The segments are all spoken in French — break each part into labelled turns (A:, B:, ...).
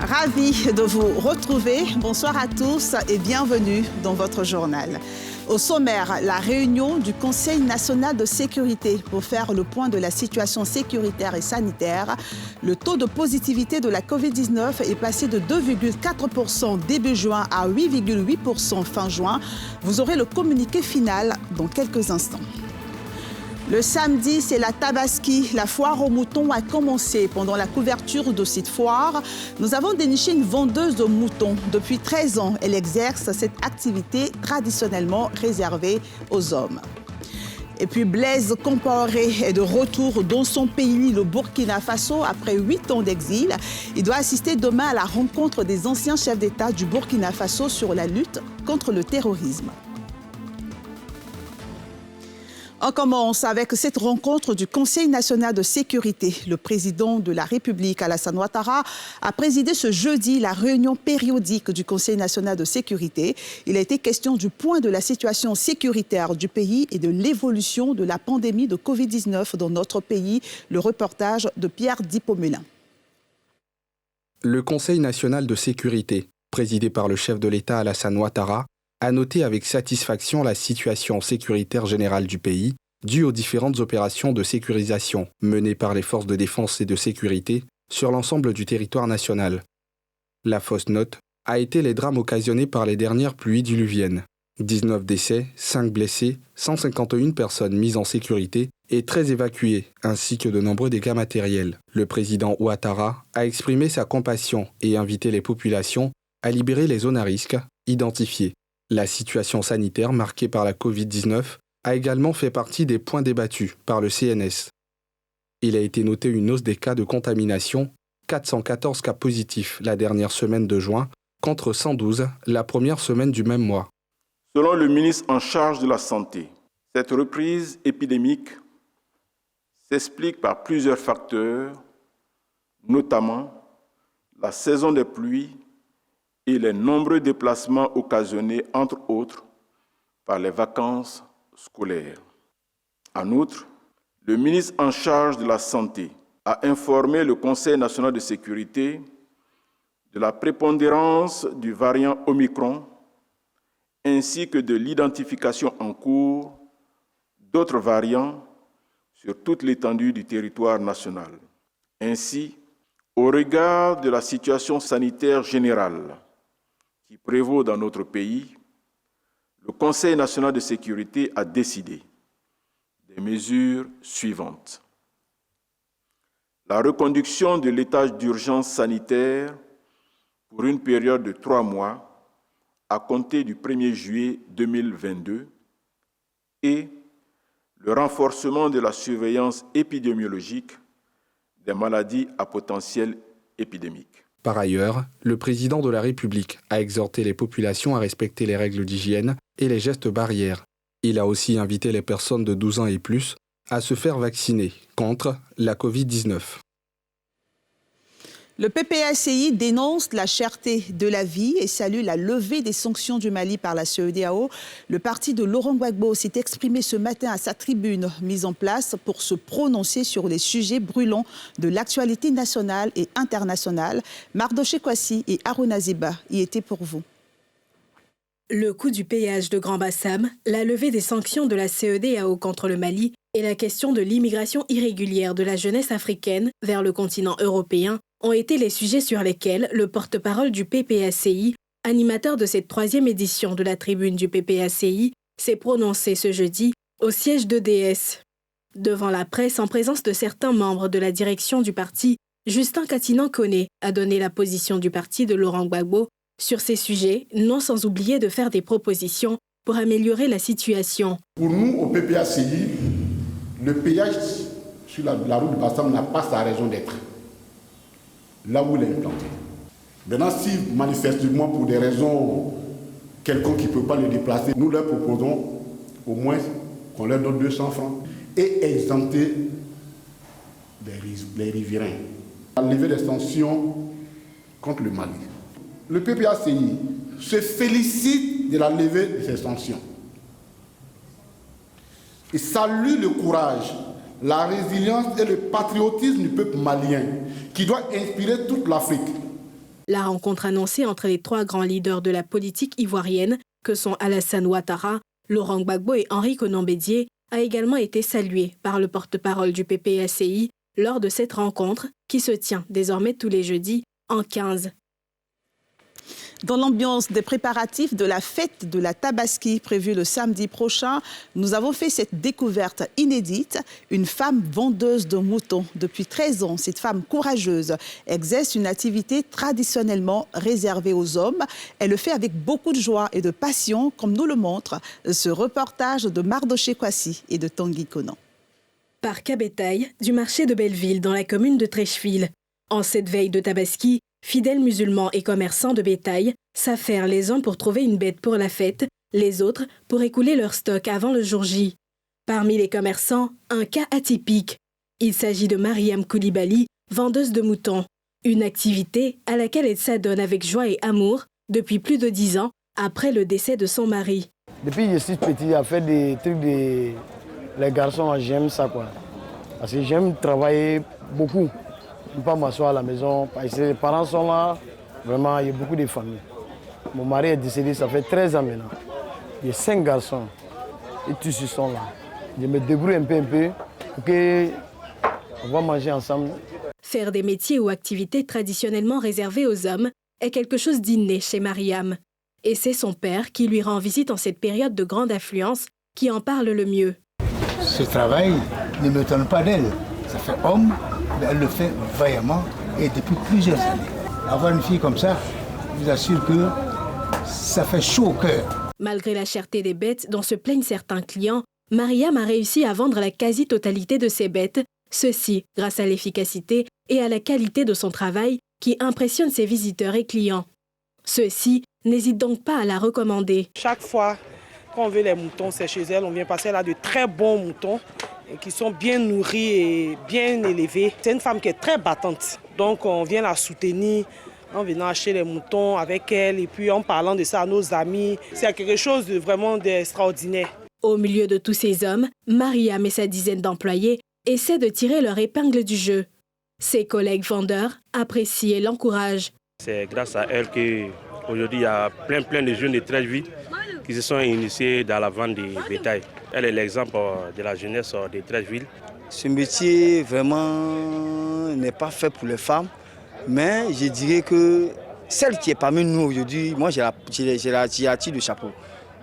A: Ravi de vous retrouver. Bonsoir à tous et bienvenue dans votre journal. Au sommaire, la réunion du Conseil national de sécurité pour faire le point de la situation sécuritaire et sanitaire. Le taux de positivité de la Covid-19 est passé de 2,4% début juin à 8,8% fin juin. Vous aurez le communiqué final dans quelques instants. Le samedi, c'est la Tabaski. La foire aux moutons a commencé. Pendant la couverture de cette foire, nous avons déniché une vendeuse de moutons. Depuis 13 ans, elle exerce cette activité traditionnellement réservée aux hommes. Et puis Blaise Compaoré est de retour dans son pays, le Burkina Faso, après 8 ans d'exil. Il doit assister demain à la rencontre des anciens chefs d'État du Burkina Faso sur la lutte contre le terrorisme. On commence avec cette rencontre du Conseil national de sécurité. Le président de la République, Alassane Ouattara, a présidé ce jeudi la réunion périodique du Conseil national de sécurité. Il a été question du point de la situation sécuritaire du pays et de l'évolution de la pandémie de Covid-19 dans notre pays. Le reportage de Pierre Dipomulin.
B: Le Conseil national de sécurité, présidé par le chef de l'État Alassane Ouattara, a noté avec satisfaction la situation sécuritaire générale du pays, due aux différentes opérations de sécurisation menées par les forces de défense et de sécurité sur l'ensemble du territoire national. La fausse note a été les drames occasionnés par les dernières pluies diluviennes. 19 décès, 5 blessés, 151 personnes mises en sécurité et 13 évacuées, ainsi que de nombreux dégâts matériels. Le président Ouattara a exprimé sa compassion et invité les populations à libérer les zones à risque identifiées. La situation sanitaire marquée par la Covid-19 a également fait partie des points débattus par le CNS. Il a été noté une hausse des cas de contamination, 414 cas positifs la dernière semaine de juin, contre 112 la première semaine du même mois.
C: Selon le ministre en charge de la Santé, cette reprise épidémique s'explique par plusieurs facteurs, notamment la saison des pluies et les nombreux déplacements occasionnés, entre autres, par les vacances scolaires. En outre, le ministre en charge de la Santé a informé le Conseil national de sécurité de la prépondérance du variant Omicron ainsi que de l'identification en cours d'autres variants sur toute l'étendue du territoire national. Ainsi, au regard de la situation sanitaire générale qui prévaut dans notre pays, le Conseil national de sécurité a décidé des mesures suivantes. La reconduction de l'état d'urgence sanitaire pour une période de 3 mois à compter du 1er juillet 2022 et le renforcement de la surveillance épidémiologique des maladies à potentiel épidémique.
B: Par ailleurs, le président de la République a exhorté les populations à respecter les règles d'hygiène et les gestes barrières. Il a aussi invité les personnes de 12 ans et plus à se faire vacciner contre la Covid-19.
A: Le PPACI dénonce la cherté de la vie et salue la levée des sanctions du Mali par la CEDEAO. Le parti de Laurent Gbagbo s'est exprimé ce matin à sa tribune mise en place pour se prononcer sur les sujets brûlants de l'actualité nationale et internationale. Mardoché Kwasi et Harouna Ziba y étaient pour vous.
D: Le coût du péage de Grand Bassam, la levée des sanctions de la CEDEAO contre le Mali et la question de l'immigration irrégulière de la jeunesse africaine vers le continent européen ont été les sujets sur lesquels le porte-parole du PPACI, animateur de cette 3e édition de la tribune du PPACI, s'est prononcé ce jeudi au siège d'EDS. Devant la presse, en présence de certains membres de la direction du parti, Justin Katinan-Koné a donné la position du parti de Laurent Gbagbo sur ces sujets, non sans oublier de faire des propositions pour améliorer la situation.
E: Pour nous, au PPACI, le péage sur la route de Bassam n'a pas sa raison d'être, là où il est implanté. Maintenant, si manifestement pour des raisons quelconques qui ne peut pas le déplacer, nous leur proposons au moins qu'on leur donne 200 francs et exempter les riverains. Lever des sanctions contre le Mali. Le PPACI se félicite de la levée de ces sanctions. Il salue le courage, la résilience et le patriotisme du peuple malien qui doit inspirer toute l'Afrique
D: La rencontre annoncée entre les 3 grands leaders de la politique ivoirienne, que sont Alassane Ouattara, Laurent Gbagbo et Henri Konan Bédié, a également été saluée par le porte-parole du PPACI lors de cette rencontre qui se tient désormais tous les jeudis en 15.
A: Dans l'ambiance des préparatifs de la fête de la Tabaski prévue le samedi prochain, nous avons fait cette découverte inédite. Une femme vendeuse de moutons. Depuis 13 ans, cette femme courageuse exerce une activité traditionnellement réservée aux hommes. Elle le fait avec beaucoup de joie et de passion, comme nous le montre ce reportage de Mardoché Kwasi et de Tanguy Konan.
D: Parc à bétail du marché de Belleville dans la commune de Treichville. En cette veille de Tabaski, fidèles musulmans et commerçants de bétail s'affairent les uns pour trouver une bête pour la fête, les autres pour écouler leur stock avant le jour J. Parmi les commerçants, un cas atypique. Il s'agit de Mariam Koulibaly, vendeuse de moutons. Une activité à laquelle elle s'adonne avec joie et amour depuis plus de 10 ans après le décès de son mari.
F: Depuis que je suis petit, à faire des trucs les garçons, j'aime ça quoi. Parce que j'aime travailler beaucoup. Je ne peux pas m'asseoir à la maison parce que les parents sont là. Vraiment, il y a beaucoup de familles. Mon mari est décédé, ça fait 13 ans maintenant. Il y a 5 garçons et tous ils sont là. Je me débrouille un peu pour qu'on va manger ensemble.
D: Faire des métiers ou activités traditionnellement réservés aux hommes est quelque chose d'inné chez Mariam. Et c'est son père qui lui rend visite en cette période de grande affluence qui en parle le mieux.
G: Ce travail ne m'étonne pas d'elle. Ça fait homme, mais elle le fait vaillamment et depuis plusieurs années. Avoir une fille comme ça, je vous assure que ça fait chaud au cœur.
D: Malgré la cherté des bêtes dont se plaignent certains clients, Mariam a réussi à vendre la quasi-totalité de ses bêtes, ceci grâce à l'efficacité et à la qualité de son travail qui impressionne ses visiteurs et clients. Ceux-ci n'hésitent donc pas à la recommander.
H: Chaque fois qu'on veut les moutons, c'est chez elle, on vient passer là de très bons moutons qui sont bien nourris et bien élevés. C'est une femme qui est très battante, donc on vient la soutenir en venant acheter les moutons avec elle et puis en parlant de ça à nos amis. C'est quelque chose de vraiment d'extraordinaire.
D: Au milieu de tous ces hommes, Mariam et sa dizaine d'employés essaient de tirer leur épingle du jeu. Ses collègues vendeurs apprécient et l'encouragent.
I: C'est grâce à elle qu'aujourd'hui il y a plein de jeunes de Treichville qui se sont initiés dans la vente de bétail. Elle est l'exemple de la jeunesse de Treichville.
J: Ce métier vraiment n'est pas fait pour les femmes, mais je dirais que celle qui est parmi nous aujourd'hui, moi j'ai la tire de chapeau.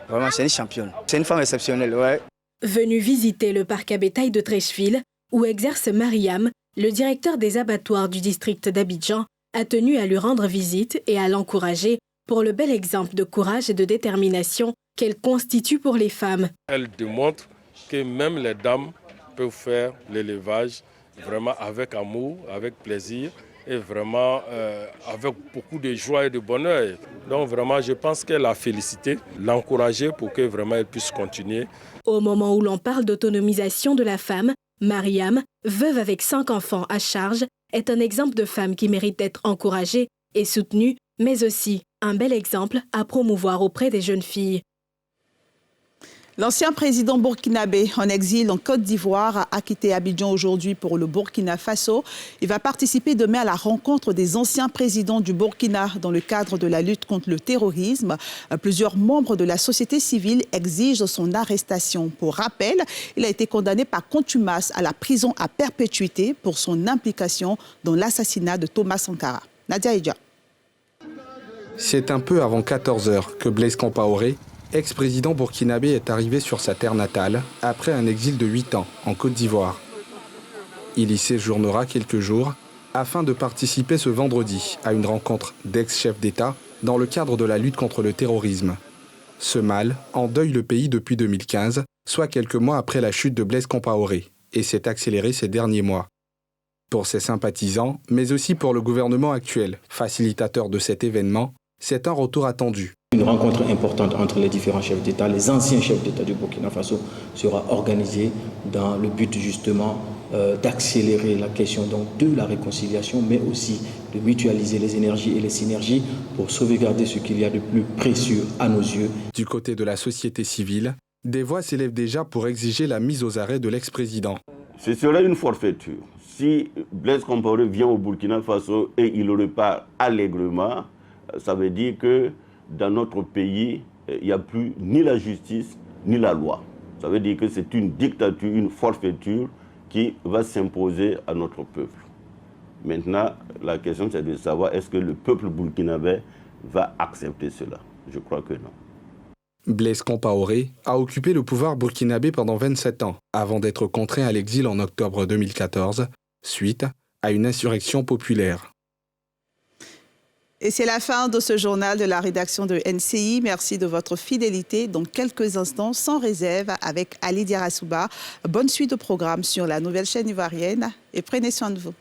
J: Vraiment, c'est une championne. C'est une femme exceptionnelle, ouais.
D: Venue visiter le parc à bétail de Treichville, où exerce Mariam, le directeur des abattoirs du district d'Abidjan a tenu à lui rendre visite et à l'encourager pour le bel exemple de courage et de détermination qu'elle constitue pour les femmes.
K: Elle démontre que même les dames peuvent faire l'élevage vraiment avec amour, avec plaisir et vraiment avec beaucoup de joie et de bonheur. Donc vraiment, je pense qu'elle a félicité, l'encourager pour que vraiment elle puisse continuer.
D: Au moment où l'on parle d'autonomisation de la femme, Mariam, veuve avec 5 enfants à charge, est un exemple de femme qui mérite d'être encouragée et soutenue, mais aussi un bel exemple à promouvoir auprès des jeunes filles.
A: L'ancien président burkinabé en exil en Côte d'Ivoire a quitté Abidjan aujourd'hui pour le Burkina Faso. Il va participer demain à la rencontre des anciens présidents du Burkina dans le cadre de la lutte contre le terrorisme. Plusieurs membres de la société civile exigent son arrestation. Pour rappel, il a été condamné par contumace à la prison à perpétuité pour son implication dans l'assassinat de Thomas Sankara. Nadia Edja.
B: C'est un peu avant 14 h que Blaise Compaoré, ex-président burkinabé, est arrivé sur sa terre natale après un exil de 8 ans en Côte d'Ivoire. Il y séjournera quelques jours afin de participer ce vendredi à une rencontre d'ex-chefs d'État dans le cadre de la lutte contre le terrorisme. Ce mal endeuille le pays depuis 2015, soit quelques mois après la chute de Blaise Compaoré, et s'est accéléré ces derniers mois. Pour ses sympathisants, mais aussi pour le gouvernement actuel, facilitateur de cet événement, c'est un retour attendu.
L: Une rencontre importante entre les différents chefs d'État, les anciens chefs d'État du Burkina Faso, sera organisée dans le but justement d'accélérer la question donc, de la réconciliation, mais aussi de mutualiser les énergies et les synergies pour sauvegarder ce qu'il y a de plus précieux à nos yeux.
B: Du côté de la société civile, des voix s'élèvent déjà pour exiger la mise aux arrêts de l'ex-président.
M: Ce serait une forfaiture. si Blaise Compaoré vient au Burkina Faso et il repart allègrement, ça veut dire que dans notre pays, il n'y a plus ni la justice ni la loi. Ça veut dire que c'est une dictature, une forfaiture qui va s'imposer à notre peuple. Maintenant, la question c'est de savoir est-ce que le peuple burkinabé va accepter cela. Je crois que non.
B: Blaise Compaoré a occupé le pouvoir burkinabé pendant 27 ans, avant d'être contraint à l'exil en octobre 2014, suite à une insurrection populaire.
A: Et c'est la fin de ce journal de la rédaction de NCI. Merci de votre fidélité. Dans quelques instants, sans réserve, avec Ali Diarra Souba. Bonne suite au programme sur la nouvelle chaîne ivoirienne et prenez soin de vous.